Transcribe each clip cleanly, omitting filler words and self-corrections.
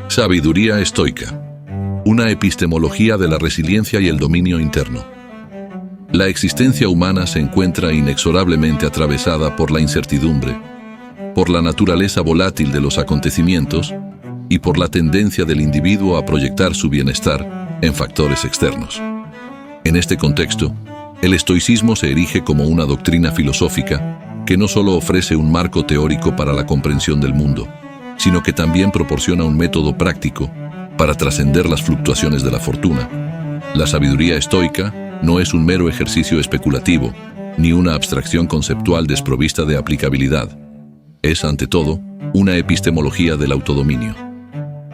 Sabiduría estoica. Una epistemología de la resiliencia y el dominio interno. La existencia humana se encuentra inexorablemente atravesada por la incertidumbre, por la naturaleza volátil de los acontecimientos y por la tendencia del individuo a proyectar su bienestar en factores externos. En este contexto, el estoicismo se erige como una doctrina filosófica que no solo ofrece un marco teórico para la comprensión del mundo, sino que también proporciona un método práctico para trascender las fluctuaciones de la fortuna. La sabiduría estoica no es un mero ejercicio especulativo, ni una abstracción conceptual desprovista de aplicabilidad. Es, ante todo, una epistemología del autodominio.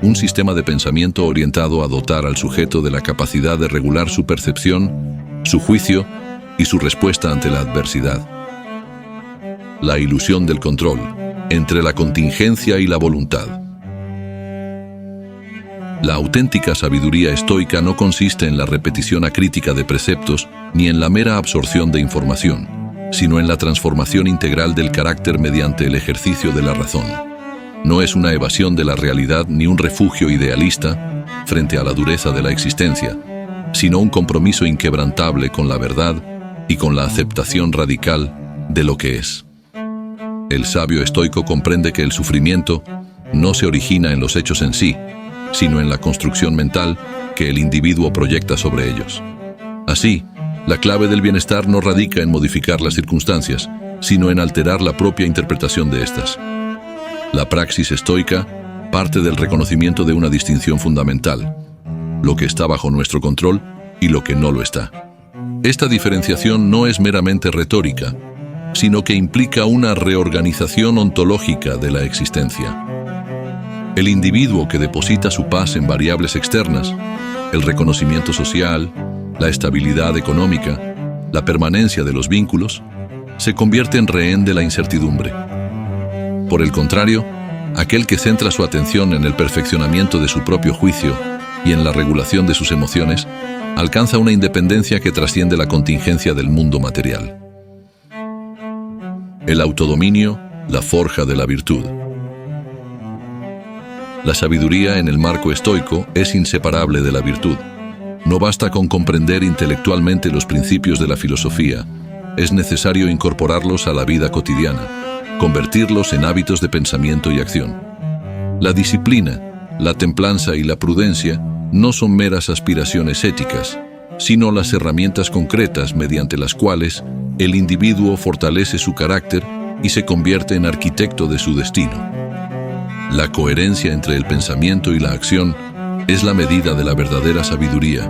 Un sistema de pensamiento orientado a dotar al sujeto de la capacidad de regular su percepción, su juicio y su respuesta ante la adversidad. La ilusión del control, entre la contingencia y la voluntad. La auténtica sabiduría estoica no consiste en la repetición acrítica de preceptos ni en la mera absorción de información, sino en la transformación integral del carácter mediante el ejercicio de la razón. No es una evasión de la realidad ni un refugio idealista frente a la dureza de la existencia, sino un compromiso inquebrantable con la verdad y con la aceptación radical de lo que es. El sabio estoico comprende que el sufrimiento no se origina en los hechos en sí, sino en la construcción mental que el individuo proyecta sobre ellos. Así, la clave del bienestar no radica en modificar las circunstancias, sino en alterar la propia interpretación de estas. La praxis estoica parte del reconocimiento de una distinción fundamental: lo que está bajo nuestro control y lo que no lo está. Esta diferenciación no es meramente retórica, sino que implica una reorganización ontológica de la existencia. El individuo que deposita su paz en variables externas, el reconocimiento social, la estabilidad económica, la permanencia de los vínculos, se convierte en rehén de la incertidumbre. Por el contrario, aquel que centra su atención en el perfeccionamiento de su propio juicio y en la regulación de sus emociones, alcanza una independencia que trasciende la contingencia del mundo material. El autodominio, la forja de la virtud. La sabiduría en el marco estoico es inseparable de la virtud. No basta con comprender intelectualmente los principios de la filosofía, es necesario incorporarlos a la vida cotidiana, convertirlos en hábitos de pensamiento y acción. La disciplina, la templanza y la prudencia no son meras aspiraciones éticas, sino las herramientas concretas mediante las cuales el individuo fortalece su carácter y se convierte en arquitecto de su destino. La coherencia entre el pensamiento y la acción es la medida de la verdadera sabiduría,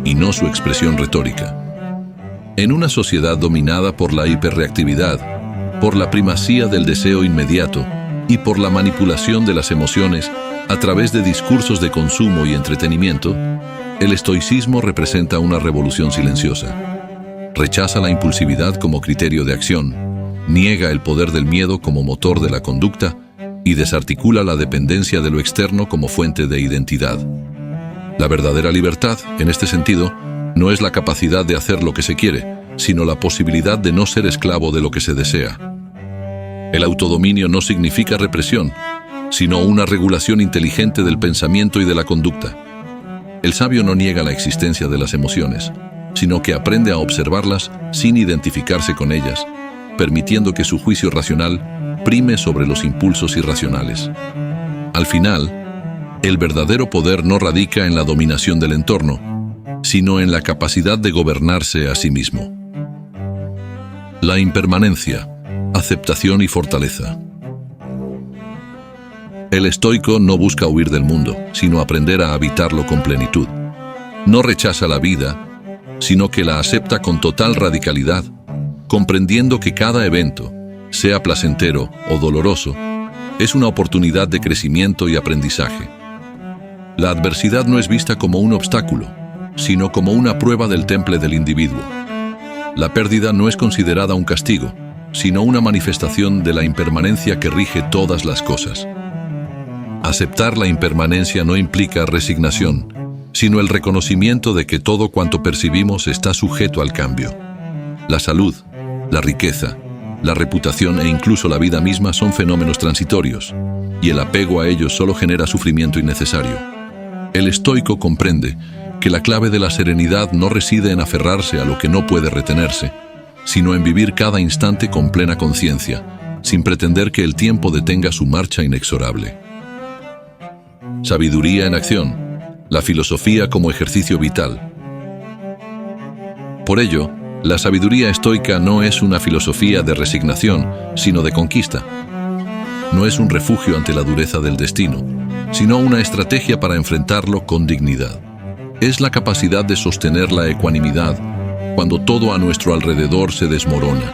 y no su expresión retórica. En una sociedad dominada por la hiperreactividad, por la primacía del deseo inmediato y por la manipulación de las emociones a través de discursos de consumo y entretenimiento, el estoicismo representa una revolución silenciosa. Rechaza la impulsividad como criterio de acción, niega el poder del miedo como motor de la conducta y desarticula la dependencia de lo externo como fuente de identidad. La verdadera libertad, en este sentido, no es la capacidad de hacer lo que se quiere, sino la posibilidad de no ser esclavo de lo que se desea. El autodominio no significa represión, sino una regulación inteligente del pensamiento y de la conducta. El sabio no niega la existencia de las emociones, sino que aprende a observarlas sin identificarse con ellas, permitiendo que su juicio racional prime sobre los impulsos irracionales. Al final, el verdadero poder no radica en la dominación del entorno, sino en la capacidad de gobernarse a sí mismo. La impermanencia, aceptación y fortaleza. El estoico no busca huir del mundo, sino aprender a habitarlo con plenitud. No rechaza la vida, sino que la acepta con total radicalidad, comprendiendo que cada evento, sea placentero o doloroso, es una oportunidad de crecimiento y aprendizaje. La adversidad no es vista como un obstáculo, sino como una prueba del temple del individuo. La pérdida no es considerada un castigo, sino una manifestación de la impermanencia que rige todas las cosas. Aceptar la impermanencia no implica resignación, sino el reconocimiento de que todo cuanto percibimos está sujeto al cambio. La salud, la riqueza, La reputación e incluso la vida misma son fenómenos transitorios, y el apego a ellos solo genera sufrimiento innecesario. El estoico comprende que la clave de la serenidad no reside en aferrarse a lo que no puede retenerse, sino en vivir cada instante con plena conciencia, sin pretender que el tiempo detenga su marcha inexorable. Sabiduría en acción. La filosofía como ejercicio vital. Por ello, la sabiduría estoica no es una filosofía de resignación, sino de conquista. No es un refugio ante la dureza del destino, sino una estrategia para enfrentarlo con dignidad. Es la capacidad de sostener la ecuanimidad cuando todo a nuestro alrededor se desmorona,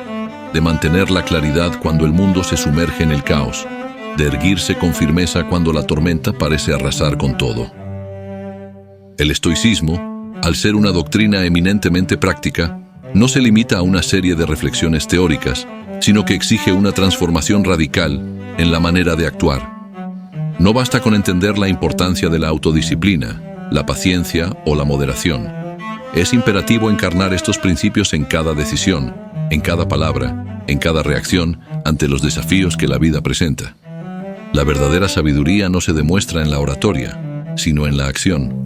de mantener la claridad cuando el mundo se sumerge en el caos, de erguirse con firmeza cuando la tormenta parece arrasar con todo. El estoicismo, al ser una doctrina eminentemente práctica, no se limita a una serie de reflexiones teóricas, sino que exige una transformación radical en la manera de actuar. No basta con entender la importancia de la autodisciplina, la paciencia o la moderación. Es imperativo encarnar estos principios en cada decisión, en cada palabra, en cada reacción ante los desafíos que la vida presenta. La verdadera sabiduría no se demuestra en la oratoria, sino en la acción.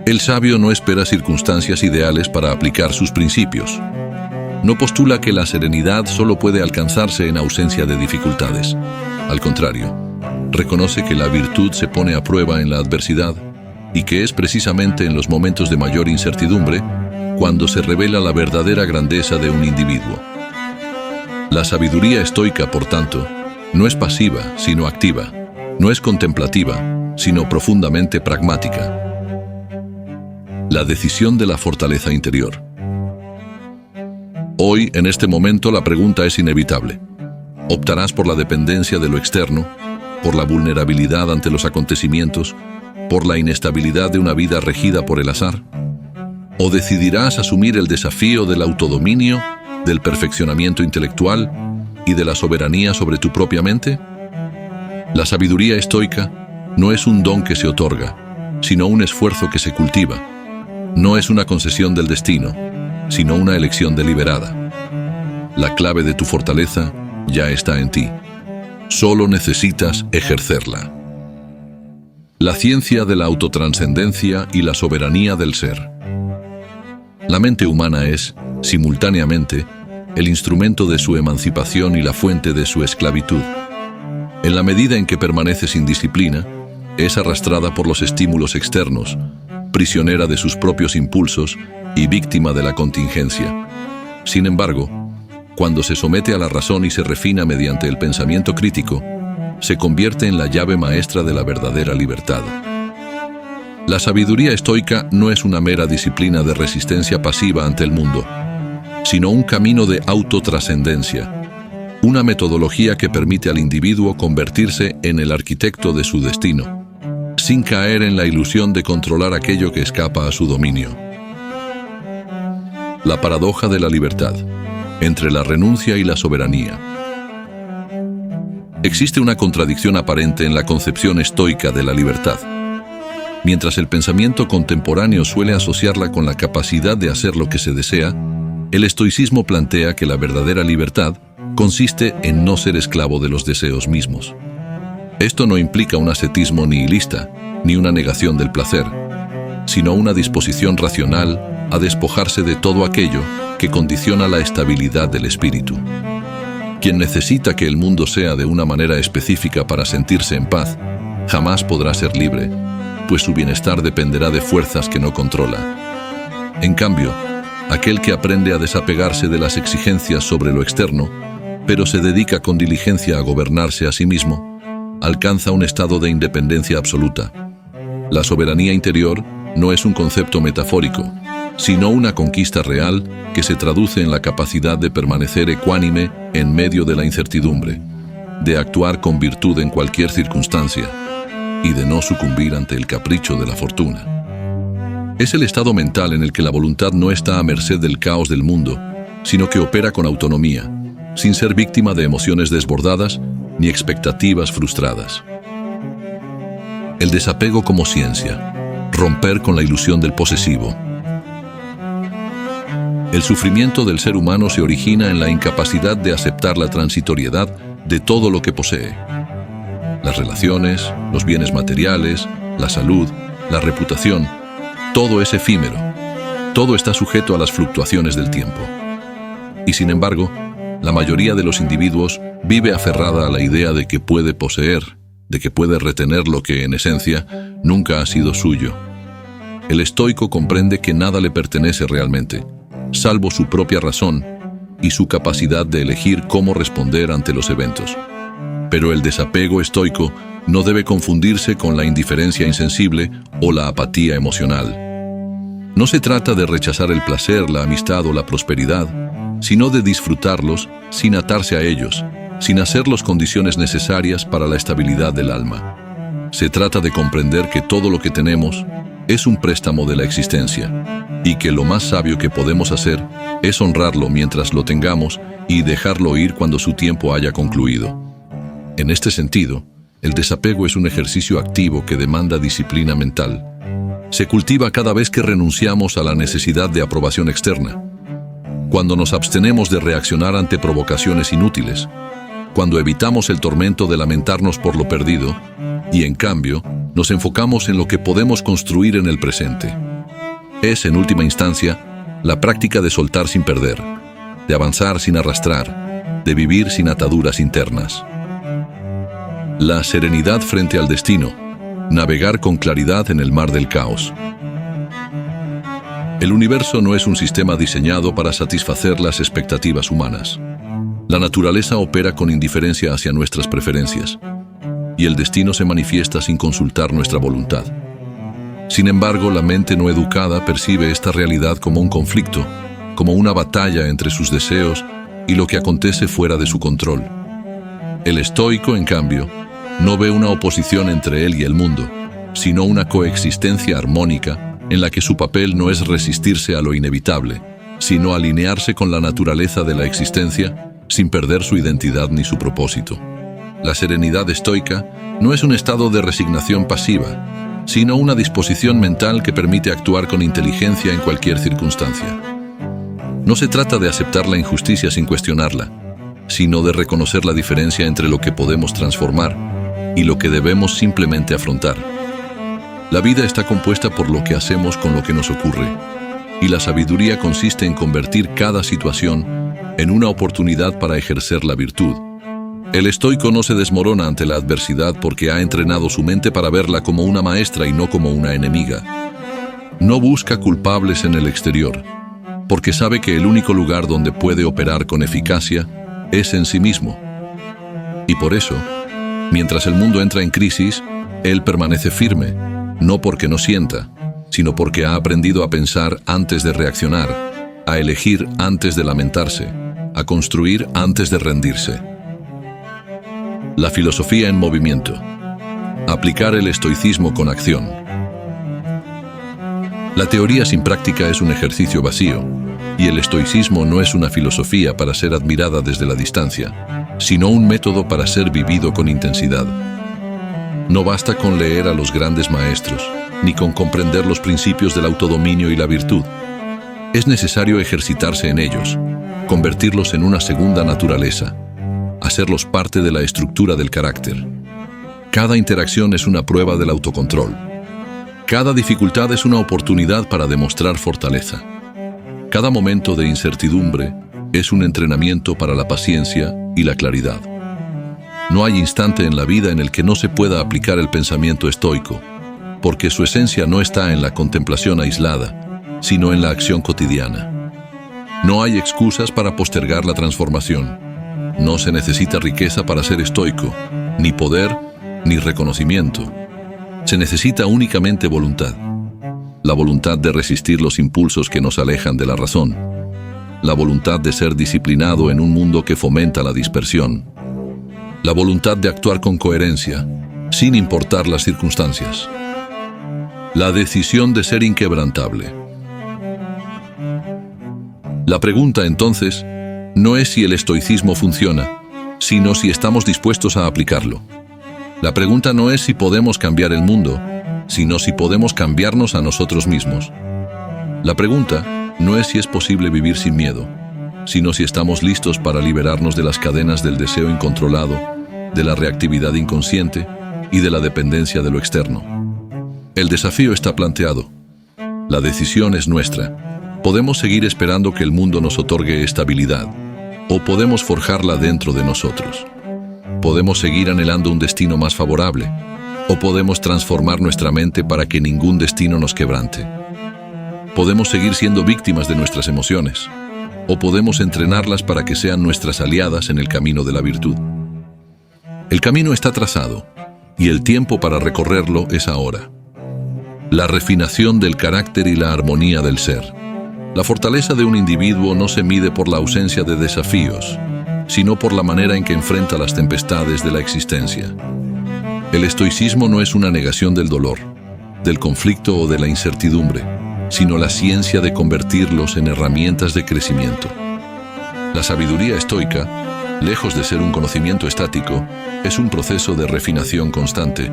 El sabio no espera circunstancias ideales para aplicar sus principios. No postula que la serenidad solo puede alcanzarse en ausencia de dificultades. Al contrario, reconoce que la virtud se pone a prueba en la adversidad y que es precisamente en los momentos de mayor incertidumbre cuando se revela la verdadera grandeza de un individuo. La sabiduría estoica, por tanto, no es pasiva, sino activa. No es contemplativa, sino profundamente pragmática. La decisión de la fortaleza interior. Hoy, en este momento, la pregunta es inevitable. ¿Optarás por la dependencia de lo externo, por la vulnerabilidad ante los acontecimientos, por la inestabilidad de una vida regida por el azar? ¿O decidirás asumir el desafío del autodominio, del perfeccionamiento intelectual y de la soberanía sobre tu propia mente? La sabiduría estoica no es un don que se otorga, sino un esfuerzo que se cultiva. No es una concesión del destino, sino una elección deliberada. La clave de tu fortaleza ya está en ti. Solo necesitas ejercerla. La ciencia de la autotranscendencia y la soberanía del ser. La mente humana es, simultáneamente, el instrumento de su emancipación y la fuente de su esclavitud. En la medida en que permanece sin disciplina, es arrastrada por los estímulos externos, prisionera de sus propios impulsos y víctima de la contingencia. Sin embargo, cuando se somete a la razón y se refina mediante el pensamiento crítico, se convierte en la llave maestra de la verdadera libertad. La sabiduría estoica no es una mera disciplina de resistencia pasiva ante el mundo, sino un camino de autotrascendencia, una metodología que permite al individuo convertirse en el arquitecto de su destino, sin caer en la ilusión de controlar aquello que escapa a su dominio. La paradoja de la libertad, entre la renuncia y la soberanía. Existe una contradicción aparente en la concepción estoica de la libertad. Mientras el pensamiento contemporáneo suele asociarla con la capacidad de hacer lo que se desea, el estoicismo plantea que la verdadera libertad consiste en no ser esclavo de los deseos mismos. Esto no implica un ascetismo nihilista, ni una negación del placer, sino una disposición racional a despojarse de todo aquello que condiciona la estabilidad del espíritu. Quien necesita que el mundo sea de una manera específica para sentirse en paz, jamás podrá ser libre, pues su bienestar dependerá de fuerzas que no controla. En cambio, aquel que aprende a desapegarse de las exigencias sobre lo externo, pero se dedica con diligencia a gobernarse a sí mismo, alcanza un estado de independencia absoluta. La soberanía interior no es un concepto metafórico, sino una conquista real que se traduce en la capacidad de permanecer ecuánime en medio de la incertidumbre, de actuar con virtud en cualquier circunstancia y de no sucumbir ante el capricho de la fortuna. Es el estado mental en el que la voluntad no está a merced del caos del mundo, sino que opera con autonomía, sin ser víctima de emociones desbordadas ni expectativas frustradas. El desapego como ciencia, romper con la ilusión del posesivo. El sufrimiento del ser humano se origina en la incapacidad de aceptar la transitoriedad de todo lo que posee. Las relaciones, los bienes materiales, la salud, la reputación, todo es efímero. Todo está sujeto a las fluctuaciones del tiempo. Y sin embargo, la mayoría de los individuos vive aferrada a la idea de que puede poseer, de que puede retener lo que, en esencia, nunca ha sido suyo. El estoico comprende que nada le pertenece realmente, salvo su propia razón y su capacidad de elegir cómo responder ante los eventos. Pero el desapego estoico no debe confundirse con la indiferencia insensible o la apatía emocional. No se trata de rechazar el placer, la amistad o la prosperidad, sino de disfrutarlos sin atarse a ellos, sin hacerlos condiciones necesarias para la estabilidad del alma. Se trata de comprender que todo lo que tenemos es un préstamo de la existencia, y que lo más sabio que podemos hacer es honrarlo mientras lo tengamos y dejarlo ir cuando su tiempo haya concluido. En este sentido, el desapego es un ejercicio activo que demanda disciplina mental. Se cultiva cada vez que renunciamos a la necesidad de aprobación externa, cuando nos abstenemos de reaccionar ante provocaciones inútiles, cuando evitamos el tormento de lamentarnos por lo perdido y, en cambio, nos enfocamos en lo que podemos construir en el presente. Es, en última instancia, la práctica de soltar sin perder, de avanzar sin arrastrar, de vivir sin ataduras internas. La serenidad frente al destino, navegar con claridad en el mar del caos. El universo no es un sistema diseñado para satisfacer las expectativas humanas. La naturaleza opera con indiferencia hacia nuestras preferencias, y el destino se manifiesta sin consultar nuestra voluntad. Sin embargo, la mente no educada percibe esta realidad como un conflicto, como una batalla entre sus deseos y lo que acontece fuera de su control. El estoico, en cambio, no ve una oposición entre él y el mundo, sino una coexistencia armónica en la que su papel no es resistirse a lo inevitable, sino alinearse con la naturaleza de la existencia sin perder su identidad ni su propósito. La serenidad estoica no es un estado de resignación pasiva, sino una disposición mental que permite actuar con inteligencia en cualquier circunstancia. No se trata de aceptar la injusticia sin cuestionarla, sino de reconocer la diferencia entre lo que podemos transformar y lo que debemos simplemente afrontar. La vida está compuesta por lo que hacemos con lo que nos ocurre, y la sabiduría consiste en convertir cada situación en una oportunidad para ejercer la virtud. El estoico no se desmorona ante la adversidad porque ha entrenado su mente para verla como una maestra y no como una enemiga. No busca culpables en el exterior, porque sabe que el único lugar donde puede operar con eficacia es en sí mismo. Y por eso, mientras el mundo entra en crisis, él permanece firme, no porque no sienta, sino porque ha aprendido a pensar antes de reaccionar, a elegir antes de lamentarse, a construir antes de rendirse. La filosofía en movimiento. Aplicar el estoicismo con acción. La teoría sin práctica es un ejercicio vacío, y el estoicismo no es una filosofía para ser admirada desde la distancia, sino un método para ser vivido con intensidad. No basta con leer a los grandes maestros, ni con comprender los principios del autodominio y la virtud. Es necesario ejercitarse en ellos, convertirlos en una segunda naturaleza, hacerlos parte de la estructura del carácter. Cada interacción es una prueba del autocontrol. Cada dificultad es una oportunidad para demostrar fortaleza. Cada momento de incertidumbre es un entrenamiento para la paciencia y la claridad. No hay instante en la vida en el que no se pueda aplicar el pensamiento estoico, porque su esencia no está en la contemplación aislada, sino en la acción cotidiana. No hay excusas para postergar la transformación. No se necesita riqueza para ser estoico, ni poder, ni reconocimiento. Se necesita únicamente voluntad. La voluntad de resistir los impulsos que nos alejan de la razón. La voluntad de ser disciplinado en un mundo que fomenta la dispersión. La voluntad de actuar con coherencia, sin importar las circunstancias. La decisión de ser inquebrantable. La pregunta, entonces, no es si el estoicismo funciona, sino si estamos dispuestos a aplicarlo. La pregunta no es si podemos cambiar el mundo, sino si podemos cambiarnos a nosotros mismos. La pregunta no es si es posible vivir sin miedo, sino si estamos listos para liberarnos de las cadenas del deseo incontrolado, de la reactividad inconsciente y de la dependencia de lo externo. El desafío está planteado. La decisión es nuestra. Podemos seguir esperando que el mundo nos otorgue estabilidad, o podemos forjarla dentro de nosotros. Podemos seguir anhelando un destino más favorable, o podemos transformar nuestra mente para que ningún destino nos quebrante. Podemos seguir siendo víctimas de nuestras emociones, o podemos entrenarlas para que sean nuestras aliadas en el camino de la virtud. El camino está trazado, y el tiempo para recorrerlo es ahora. La refinación del carácter y la armonía del ser. La fortaleza de un individuo no se mide por la ausencia de desafíos, sino por la manera en que enfrenta las tempestades de la existencia. El estoicismo no es una negación del dolor, del conflicto o de la incertidumbre, sino la ciencia de convertirlos en herramientas de crecimiento. La sabiduría estoica, lejos de ser un conocimiento estático, es un proceso de refinación constante,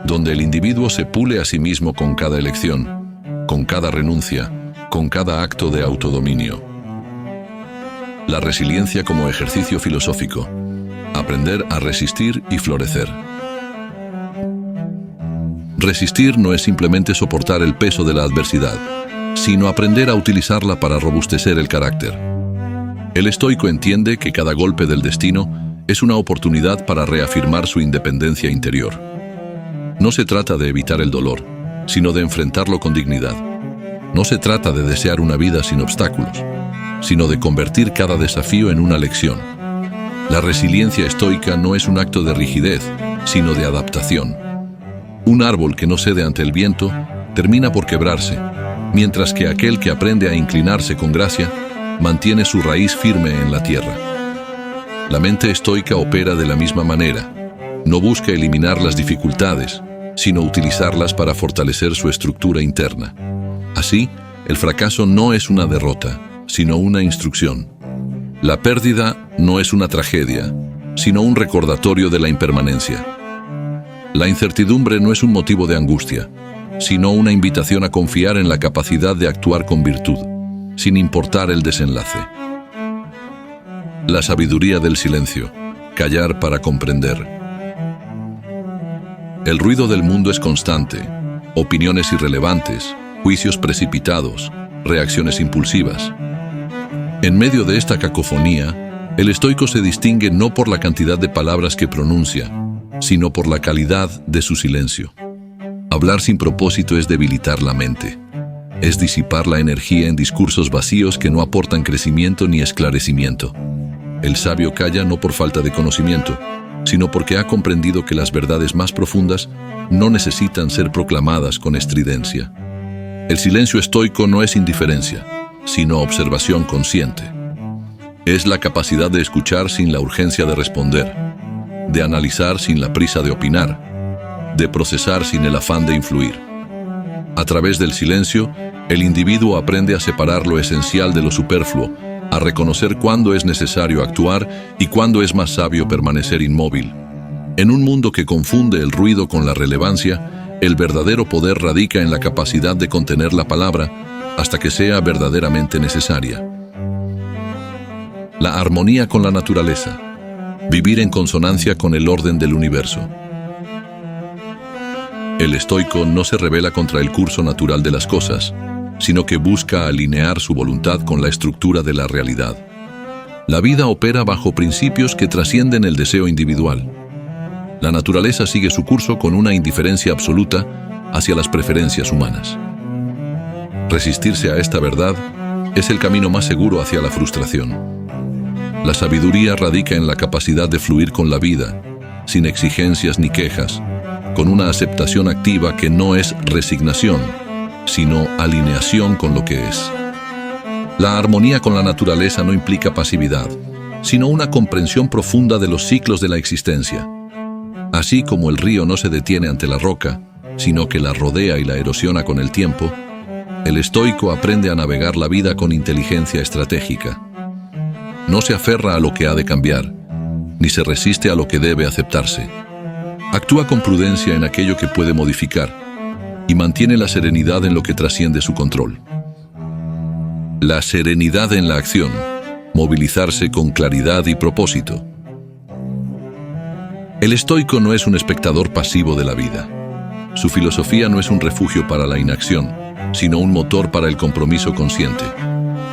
donde el individuo se pule a sí mismo con cada elección, con cada renuncia, con cada acto de autodominio. La resiliencia como ejercicio filosófico. Aprender a resistir y florecer. Resistir no es simplemente soportar el peso de la adversidad, sino aprender a utilizarla para robustecer el carácter. El estoico entiende que cada golpe del destino es una oportunidad para reafirmar su independencia interior. No se trata de evitar el dolor, sino de enfrentarlo con dignidad. No se trata de desear una vida sin obstáculos, sino de convertir cada desafío en una lección. La resiliencia estoica no es un acto de rigidez, sino de adaptación. Un árbol que no cede ante el viento termina por quebrarse, mientras que aquel que aprende a inclinarse con gracia mantiene su raíz firme en la tierra. La mente estoica opera de la misma manera. No busca eliminar las dificultades, sino utilizarlas para fortalecer su estructura interna. Así, el fracaso no es una derrota, sino una instrucción. La pérdida no es una tragedia, sino un recordatorio de la impermanencia. La incertidumbre no es un motivo de angustia, sino una invitación a confiar en la capacidad de actuar con virtud, sin importar el desenlace. La sabiduría del silencio, callar para comprender. El ruido del mundo es constante, opiniones irrelevantes, juicios precipitados, reacciones impulsivas. En medio de esta cacofonía, el estoico se distingue no por la cantidad de palabras que pronuncia, sino por la calidad de su silencio. Hablar sin propósito es debilitar la mente. Es disipar la energía en discursos vacíos que no aportan crecimiento ni esclarecimiento. El sabio calla no por falta de conocimiento, sino porque ha comprendido que las verdades más profundas no necesitan ser proclamadas con estridencia. El silencio estoico no es indiferencia, sino observación consciente. Es la capacidad de escuchar sin la urgencia de responder, de analizar sin la prisa de opinar, de procesar sin el afán de influir. A través del silencio, el individuo aprende a separar lo esencial de lo superfluo, a reconocer cuándo es necesario actuar y cuándo es más sabio permanecer inmóvil. En un mundo que confunde el ruido con la relevancia, el verdadero poder radica en la capacidad de contener la palabra hasta que sea verdaderamente necesaria. La armonía con la naturaleza. Vivir en consonancia con el orden del universo. El estoico no se rebela contra el curso natural de las cosas, sino que busca alinear su voluntad con la estructura de la realidad. La vida opera bajo principios que trascienden el deseo individual. La naturaleza sigue su curso con una indiferencia absoluta hacia las preferencias humanas. Resistirse a esta verdad es el camino más seguro hacia la frustración. La sabiduría radica en la capacidad de fluir con la vida, sin exigencias ni quejas, con una aceptación activa que no es resignación, sino alineación con lo que es. La armonía con la naturaleza no implica pasividad, sino una comprensión profunda de los ciclos de la existencia. Así como el río no se detiene ante la roca, sino que la rodea y la erosiona con el tiempo, el estoico aprende a navegar la vida con inteligencia estratégica. No se aferra a lo que ha de cambiar, ni se resiste a lo que debe aceptarse. Actúa con prudencia en aquello que puede modificar y mantiene la serenidad en lo que trasciende su control. La serenidad en la acción, movilizarse con claridad y propósito. El estoico no es un espectador pasivo de la vida. Su filosofía no es un refugio para la inacción, sino un motor para el compromiso consciente.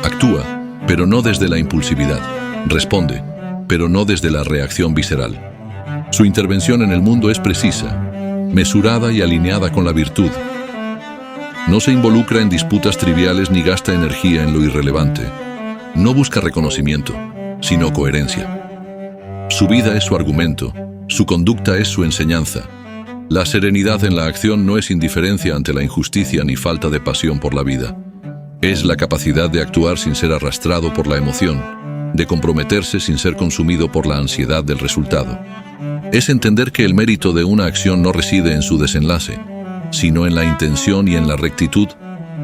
Actúa, pero no desde la impulsividad. Responde, pero no desde la reacción visceral. Su intervención en el mundo es precisa, mesurada y alineada con la virtud. No se involucra en disputas triviales ni gasta energía en lo irrelevante. No busca reconocimiento, sino coherencia. Su vida es su argumento, su conducta es su enseñanza. La serenidad en la acción no es indiferencia ante la injusticia ni falta de pasión por la vida. Es la capacidad de actuar sin ser arrastrado por la emoción, de comprometerse sin ser consumido por la ansiedad del resultado. Es entender que el mérito de una acción no reside en su desenlace, sino en la intención y en la rectitud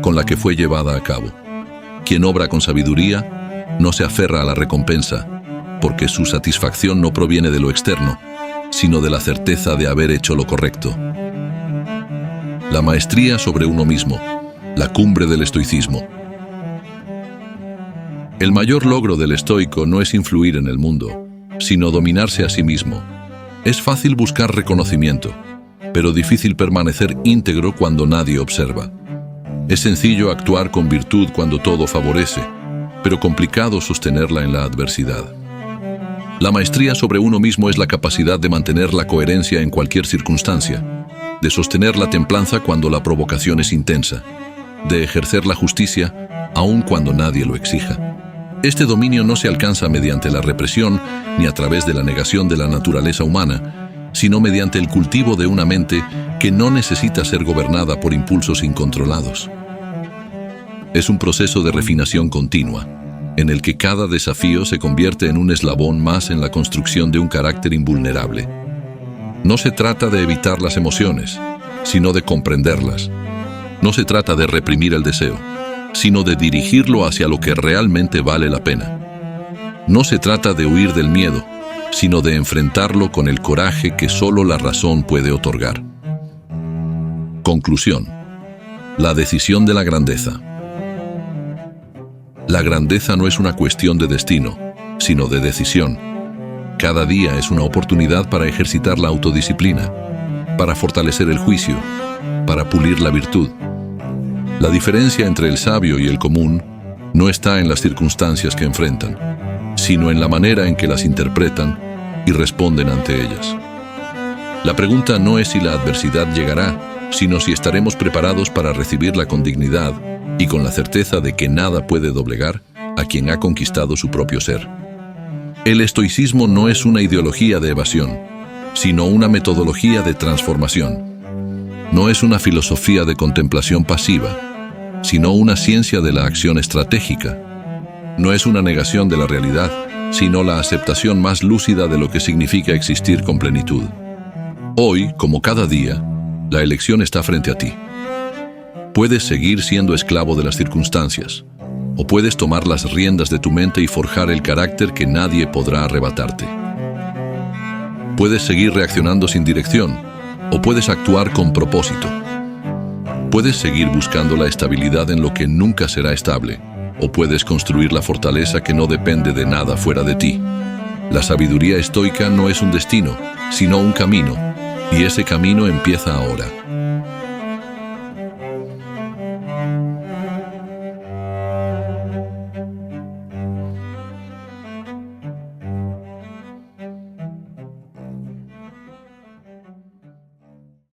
con la que fue llevada a cabo. Quien obra con sabiduría no se aferra a la recompensa, porque su satisfacción no proviene de lo externo, sino de la certeza de haber hecho lo correcto. La maestría sobre uno mismo, la cumbre del estoicismo. El mayor logro del estoico no es influir en el mundo, sino dominarse a sí mismo. Es fácil buscar reconocimiento, pero difícil permanecer íntegro cuando nadie observa. Es sencillo actuar con virtud cuando todo favorece, pero complicado sostenerla en la adversidad. La maestría sobre uno mismo es la capacidad de mantener la coherencia en cualquier circunstancia, de sostener la templanza cuando la provocación es intensa, de ejercer la justicia aun cuando nadie lo exija. Este dominio no se alcanza mediante la represión ni a través de la negación de la naturaleza humana, sino mediante el cultivo de una mente que no necesita ser gobernada por impulsos incontrolados. Es un proceso de refinación continua, en el que cada desafío se convierte en un eslabón más en la construcción de un carácter invulnerable. No se trata de evitar las emociones, sino de comprenderlas. No se trata de reprimir el deseo, sino de dirigirlo hacia lo que realmente vale la pena. No se trata de huir del miedo, sino de enfrentarlo con el coraje que solo la razón puede otorgar. Conclusión. La decisión de la grandeza. La grandeza no es una cuestión de destino, sino de decisión. Cada día es una oportunidad para ejercitar la autodisciplina, para fortalecer el juicio, para pulir la virtud. La diferencia entre el sabio y el común no está en las circunstancias que enfrentan, sino en la manera en que las interpretan y responden ante ellas. La pregunta no es si la adversidad llegará, sino si estaremos preparados para recibirla con dignidad y con la certeza de que nada puede doblegar a quien ha conquistado su propio ser. El estoicismo no es una ideología de evasión, sino una metodología de transformación. No es una filosofía de contemplación pasiva, sino una ciencia de la acción estratégica. No es una negación de la realidad, sino la aceptación más lúcida de lo que significa existir con plenitud. Hoy, como cada día, la elección está frente a ti. Puedes seguir siendo esclavo de las circunstancias, o puedes tomar las riendas de tu mente y forjar el carácter que nadie podrá arrebatarte. Puedes seguir reaccionando sin dirección, o puedes actuar con propósito. Puedes seguir buscando la estabilidad en lo que nunca será estable, o puedes construir la fortaleza que no depende de nada fuera de ti. La sabiduría estoica no es un destino, sino un camino, y ese camino empieza ahora.